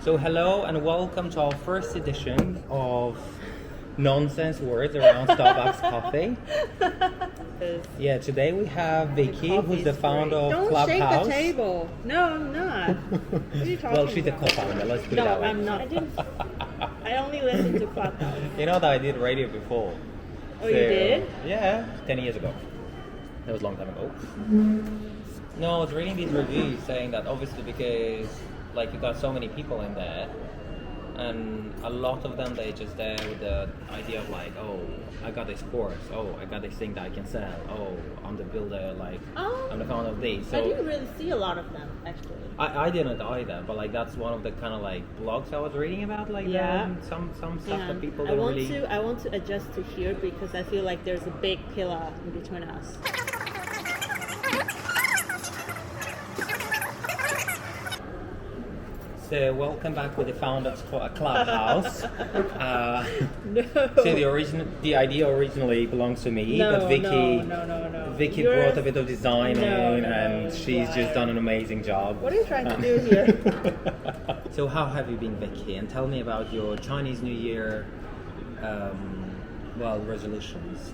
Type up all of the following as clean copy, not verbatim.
So hello and welcome to our first edition of nonsense words around Starbucks coffee. Yeah, today we have Vicky, who's the founder of Clubhouse. Don't shake the table. No, I'm not. What are you talking Well, she's about? a co-founder, let's put it that way. No, I'm not. I only listen to Clubhouse. You know that I did radio before. Oh, you did? Yeah, 10 years ago. That was a long time ago. No, I was reading these reviews saying that obviously because like you got so many people in there, and a lot of them they just there with the idea of like, oh, I got this course, oh, I got this thing that I can sell, oh, I'm the builder, like I'm the founder of this. So I didn't really see a lot of them actually. I didn't either, but like that's one of the kind of like blogs I was reading about, like some stuff that people don't really. I want to adjust to here because I feel like there's a big pillar in between us. So welcome back with the founders Clubhouse. No. So the idea originally belongs to me, but Vicky Vicky brought a bit of design in, and she's just done an amazing job. What are you trying to do here? So how have you been, Vicky? And tell me about your Chinese New Year, resolutions.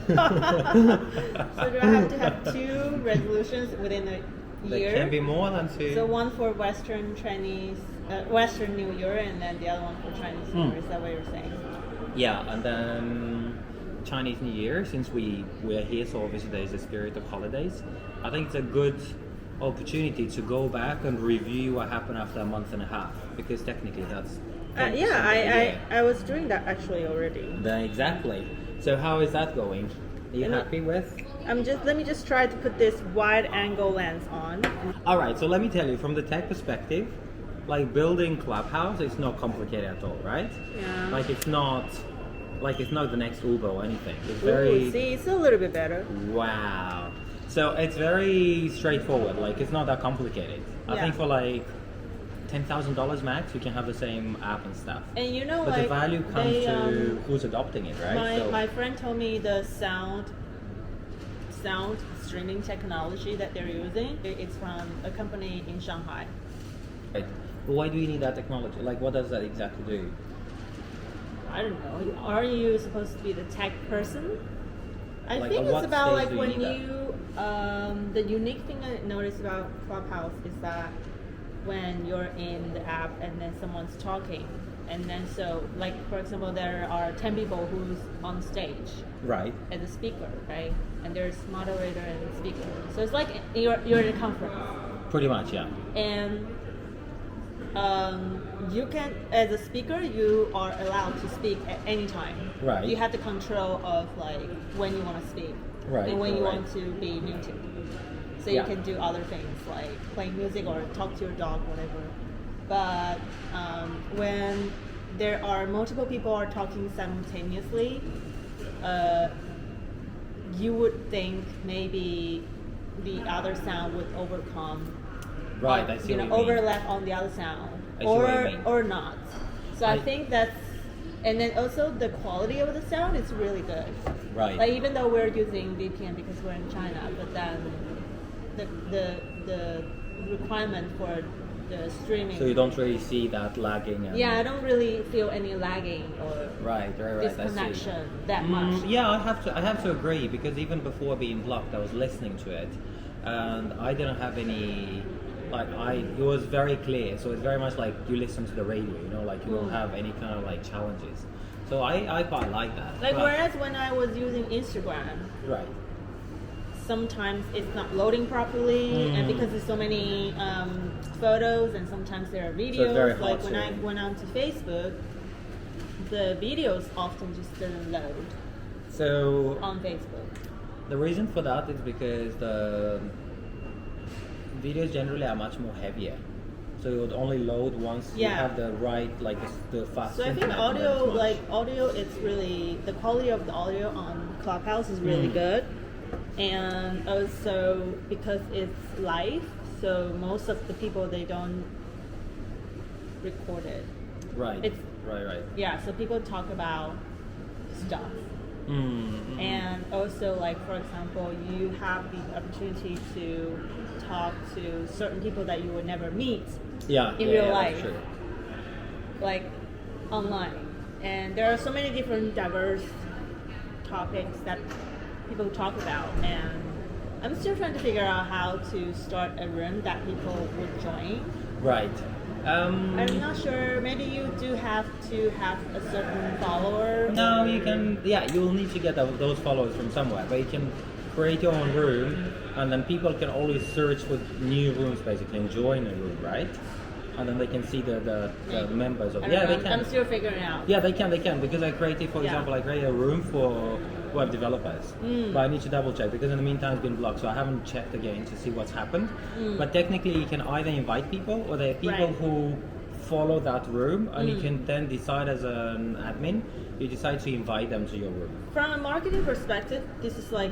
So do I have to have 2 resolutions within a year? There can be more than 2. So one for Western New Year, and then the other one for Chinese New Year. Is that what you're saying? Yeah, and then Chinese New Year, since we're here, so obviously there's a spirit of holidays. I think it's a good opportunity to go back and review what happened after a month and a half, because technically that's I was doing that actually already. Exactly. So how is that going? Are you happy with? Let me just try to put this wide angle lens on. Alright, so let me tell you, from the tech perspective, like building Clubhouse is not complicated at all, right? Yeah. Like it's not the next Uber or anything. It's it's a little bit better. Wow. So it's very straightforward, like it's not that complicated. I think for like $10,000 max, you can have the same app and stuff. And you know, but like, the value comes to who's adopting it, right? My friend told me the sound streaming technology that they're using, it's from a company in Shanghai. Right. But why do you need that technology? Like, what does that exactly do? I don't know. Are you supposed to be the tech person? I like, think it's about like when you the unique thing I noticed about Clubhouse is that when you're in the app and then someone's talking, and then so like for example there are 10 people who's on stage, right, as a speaker, right, and there's moderator and speaker, so it's like you're in a conference pretty much, yeah. And you can, as a speaker, you are allowed to speak at any time, right. You have the control of like when you want to speak, right, and when you want to be muted. So you can do other things like play music or talk to your dog, whatever. But when there are multiple people are talking simultaneously, you would think maybe the other sound would overcome, right? I see overlap on the other sound, or not. So I think that's, and then also the quality of the sound is really good. Right. Like even though we're using VPN because we're in China, but then the requirement for the streaming. So you don't really see that lagging. Yeah, I don't really feel any lagging or disconnection that much. Yeah, I have to agree, because even before being blocked, I was listening to it, and I didn't have any. It was very clear. So it's very much like you listen to the radio, like you don't have any kind of like challenges. So I quite like that. Like whereas when I was using Instagram, right. Sometimes it's not loading properly, and because there's so many photos, and sometimes there are videos. So like when I went onto Facebook, the videos often just didn't load. So on Facebook, the reason for that is because the videos generally are much more heavier. So it would only load once you have the right, like the fast. So I think audio, it's really, the quality of the audio on Clubhouse is really good. And also because it's live, so most of the people, they don't record it. Right. Right. Yeah, so people talk about stuff. And also, like, for example, you have the opportunity to talk to certain people that you would never meet in real life, like online. And there are so many different diverse topics that people talk about, and I'm still trying to figure out how to start a room that people would join. Right. I'm not sure. Maybe you do have to have a certain follower. No, you can. Yeah, you will need to get those followers from somewhere, but you can create your own room, and then people can always search for new rooms, basically, and join a room, right? And then they can see the members of. Yeah, they can. I'm still figuring out. Yeah, they can, because I created, for example, I created a room for web developers, but I need to double check because in the meantime it's been blocked, so I haven't checked again to see what's happened. But technically you can either invite people, or there are people who follow that room, and you can then decide as an admin, you decide to invite them to your room. From a marketing perspective, this is like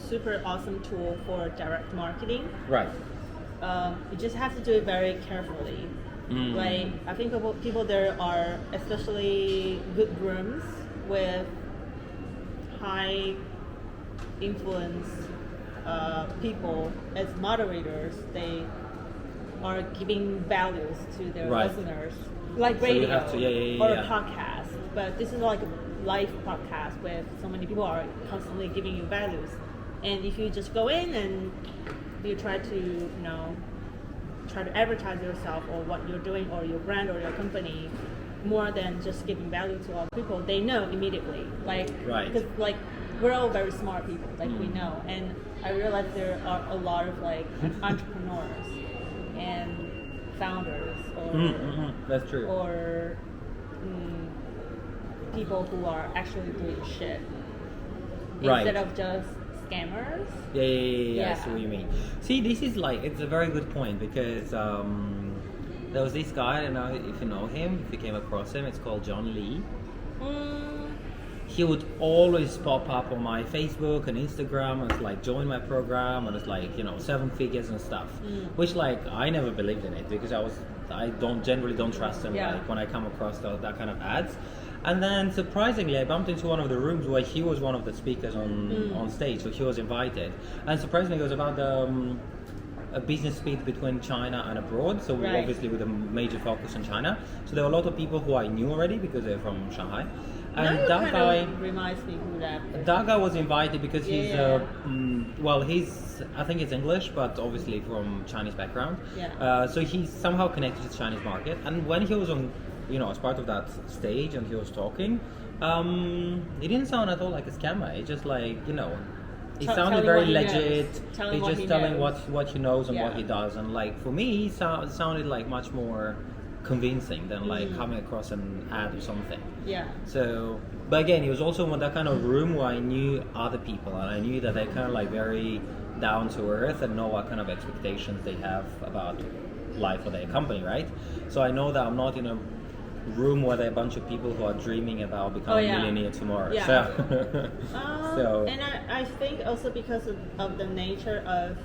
super awesome tool for direct marketing. Right. You just have to do it very carefully. Like, I think people there are especially good rooms with high influence people as moderators. They are giving values to their listeners, like radio or a podcast. But this is like a live podcast with so many people are constantly giving you values. And if you just go in and you try to, try to advertise yourself or what you're doing or your brand or your company more than just giving value to all people, they know immediately. Because like we're all very smart people, like we know. And I realize there are a lot of like entrepreneurs and founders or that's true. Or people who are actually doing shit instead of just scammers. Yeah, I see what you mean. See, this is like, it's a very good point, because there was this guy, I don't know if you know him, if you came across him, it's called John Lee. He would always pop up on my Facebook and Instagram and like join my program, and it's like 7 figures and stuff, which like I never believed in it, because I generally don't trust him like when I come across that kind of ads. And then surprisingly, I bumped into one of the rooms where he was one of the speakers on stage, so he was invited. And surprisingly, it was about a business speed between China and abroad, so obviously with a major focus on China. So there were a lot of people who I knew already because they're from Shanghai. And now that guy reminds me who that is. That guy was invited because he's he's, I think it's English, but obviously from Chinese background. So he's somehow connected to the Chinese market. And when he was on, as part of that stage and he was talking, he didn't sound at all like a scammer. He just like, he sounded very legit. He's just telling what he knows and what he does. And like for me, he sounded like much more convincing than like coming across an ad or something. So, but again, it was also that kind of room where I knew other people, and I knew that they're kind of like very down to earth and know what kind of expectations they have about life or their company, right? So I know that I'm not in a room where there are a bunch of people who are dreaming about becoming a millionaire tomorrow. So and I think also because of the nature of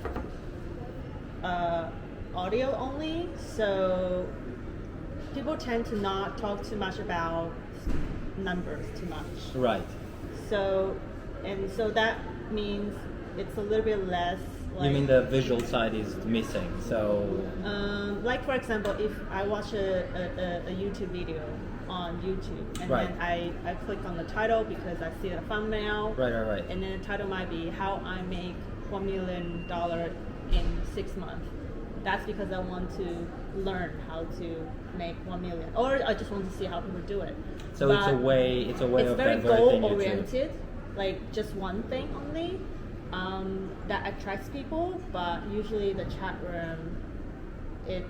audio only, so people tend to not talk too much about numbers too much. Right. So that means it's a little bit less. Like, you mean the visual side is missing? So. Like for example, if I watch a YouTube video on YouTube and then I click on the title because I see the thumbnail. Right. And then the title might be "How I Make $1 Million in 6 months." That's because I want to learn how to make 1 million, or I just want to see how people do it. So it's a way of very goal oriented, like just one thing only that attracts people. But usually the chat room, it's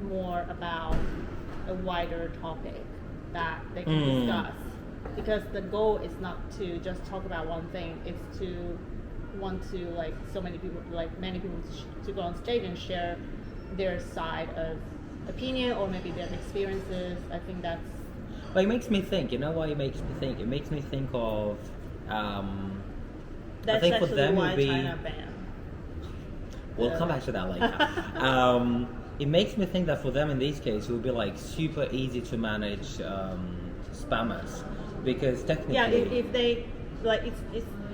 more about a wider topic that they can discuss, because the goal is not to just talk about one thing. It's to want to like many people to go on stage and share their side of opinion or maybe their experiences. I think that's. But it makes me think. You know why it makes me think? It makes me think of. That's I think for them why would be. China banned. We'll come back to that later. It makes me think that for them in this case it would be like super easy to manage spammers, because technically. Yeah, if they like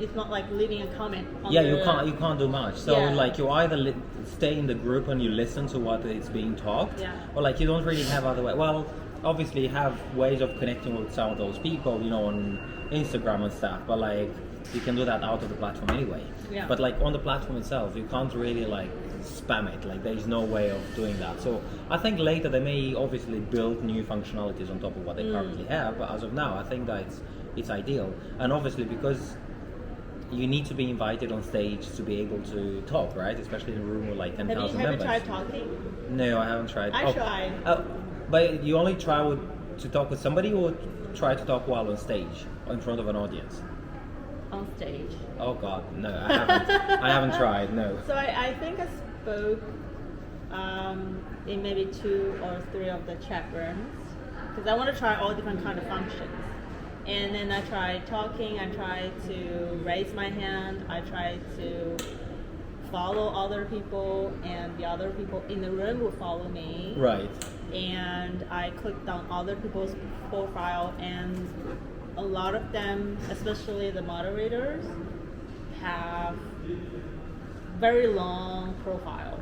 it's not like leaving a comment. On yeah, you can't do much. So Yeah. like you either stay in the group and you listen to what is being talked, Yeah. or like you don't really have other way. Well, obviously you have ways of connecting with some of those people, you know, on Instagram and stuff. But like you can do that out of the platform anyway. Yeah. But like on the platform itself, you can't really like spam it. Like there is no way of doing that. So I think later they may obviously build new functionalities on top of what they currently have. But as of now, I think that it's ideal. And obviously because you need to be invited on stage to be able to talk, right? Especially in a room with like 10,000 members. Have you tried talking? No, I haven't tried. I tried. Oh, but you only try to talk with somebody, or try to talk while on stage or in front of an audience? On stage. Oh God, no, I haven't. I haven't tried. No. So I think I spoke in maybe 2 or 3 of the chat rooms because I want to try all different kind of functions. And then I tried talking. I tried to raise my hand. I tried to follow other people, and the other people in the room will follow me. Right. And I clicked on other people's profile, and a lot of them, especially the moderators, have very long profile.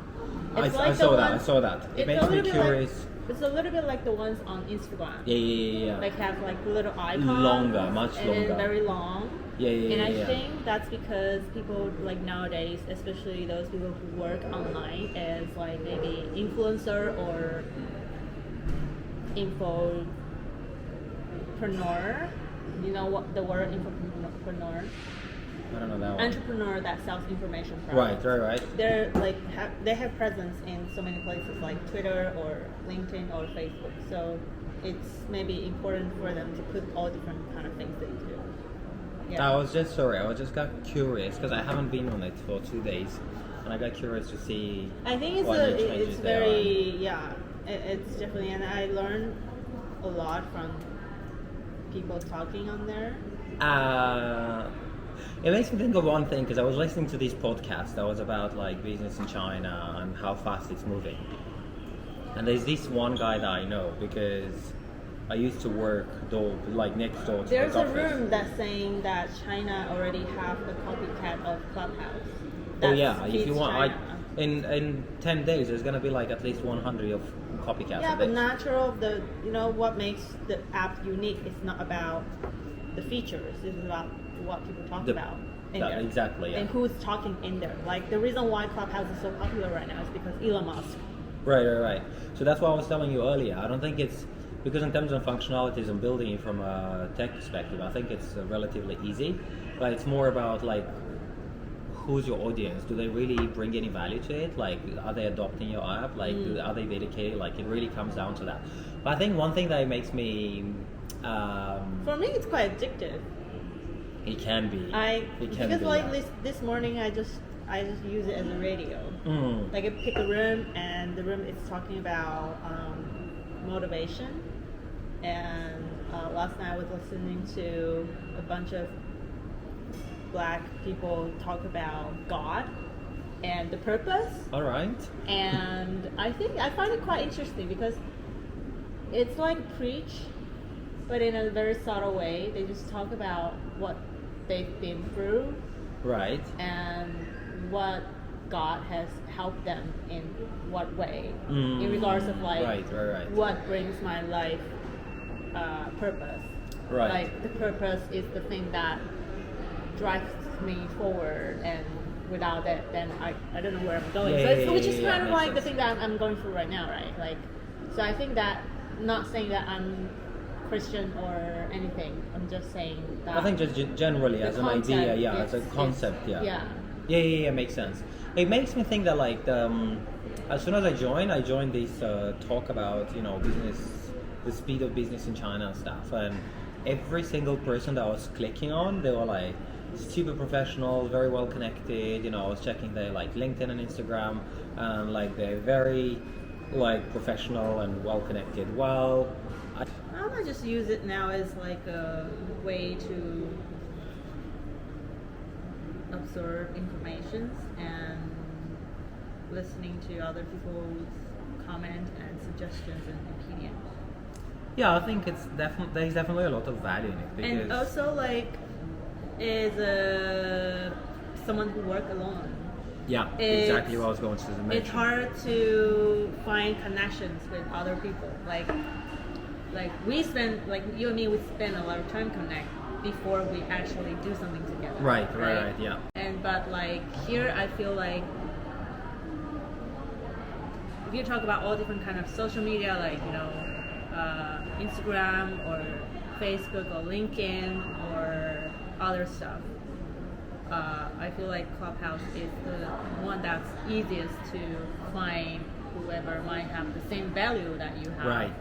I like saw the that. I ones- saw that. It it's makes a me little bit curious. it's a little bit like the ones on Instagram. Yeah. Like have like little icons. Longer, much and longer. then very long. Yeah. And I think that's because people like nowadays, especially those people who work online as like maybe influencer or infopreneur. You know what the word infopreneur? I don't know that one. Entrepreneur that sells information products. Right. They're like they have presence in so many places like Twitter or LinkedIn or Facebook. So it's maybe important for them to put all different kind of things they do. Yeah. I was just got curious because I haven't been on it for 2 days, and I got curious to see. I think it's very it's definitely, and I learned a lot from people talking on there. It makes me think of one thing because I was listening to this podcast that was about like business in China and how fast it's moving. And there's this one guy that I know because I used to work next door to There's his a office. room that's saying that China already have a copycat of Clubhouse. Oh yeah, That if you feeds want, China. in 10 days there's gonna be like at least 100 of copycats. Yeah, of but this. natural. What makes the app unique is not about the features. It's about what people talk about in there. Exactly. Yeah. And who's talking in there. Like the reason why Clubhouse is so popular right now is because Elon Musk. Right. So that's what I was telling you earlier. I don't think it's because in terms of functionalities and building it from a tech perspective, I think it's relatively easy. But it's more about like who's your audience? Do they really bring any value to it? Like, are they adopting your app? Like, are they dedicated? Like, it really comes down to that. But I think one thing that makes me For me, it's quite addictive. It can be. This morning I just use it as a radio. Like I pick a room and the room is talking about motivation. And last night I was listening to a bunch of black people talk about God and the purpose. All right. And I find it quite interesting because it's like preach, but in a very subtle way. They just talk about what they've been through, Right. and what God has helped them in what way, in regards of like Right. what brings my life purpose. Right. Like the purpose is the thing that drives me forward, and without that, then I don't know where I'm going. Which is kind of like the thing that I'm going through right now, right? Like, so I think that, not saying that I'm Christian or anything, I'm just saying that I think just generally as an idea, as a concept, Yeah, makes sense. It makes me think that like as soon as I joined this talk about business, the speed of business in China and stuff, and every single person that I was clicking on, they were like super professional, very well connected. I was checking their like LinkedIn and Instagram, and like they're very like professional and well connected. Well, I just use it now as like a way to absorb information and listening to other people's comments and suggestions and opinions. Yeah, I think there's definitely a lot of value in it. Because And also like is someone who works alone. Yeah, exactly what I was going to mention. It's hard to find connections with other people. Like we spend, like you and me, we spend a lot of time connect before we actually do something together. Right, yeah. But like here, I feel like if you talk about all different kind of social media, like Instagram or Facebook or LinkedIn or other stuff, I feel like Clubhouse is the one that's easiest to find whoever might have the same value that you have. Right.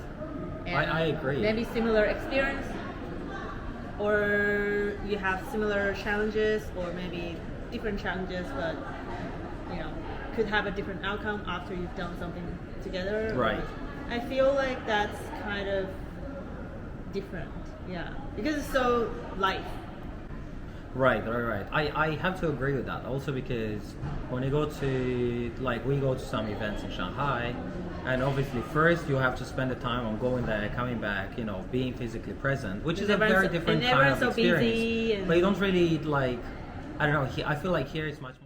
And I agree. Maybe similar experience, or you have similar challenges, or maybe different challenges, but could have a different outcome after you've done something together. Right. I feel like that's kind of different, because it's so light. Right. I have to agree with that. Also because when you go to, we go to some events in Shanghai, and obviously first you have to spend the time on going there, coming back, being physically present, which is a very different kind of experience. Busy but you don't really I don't know. I feel like here it's much more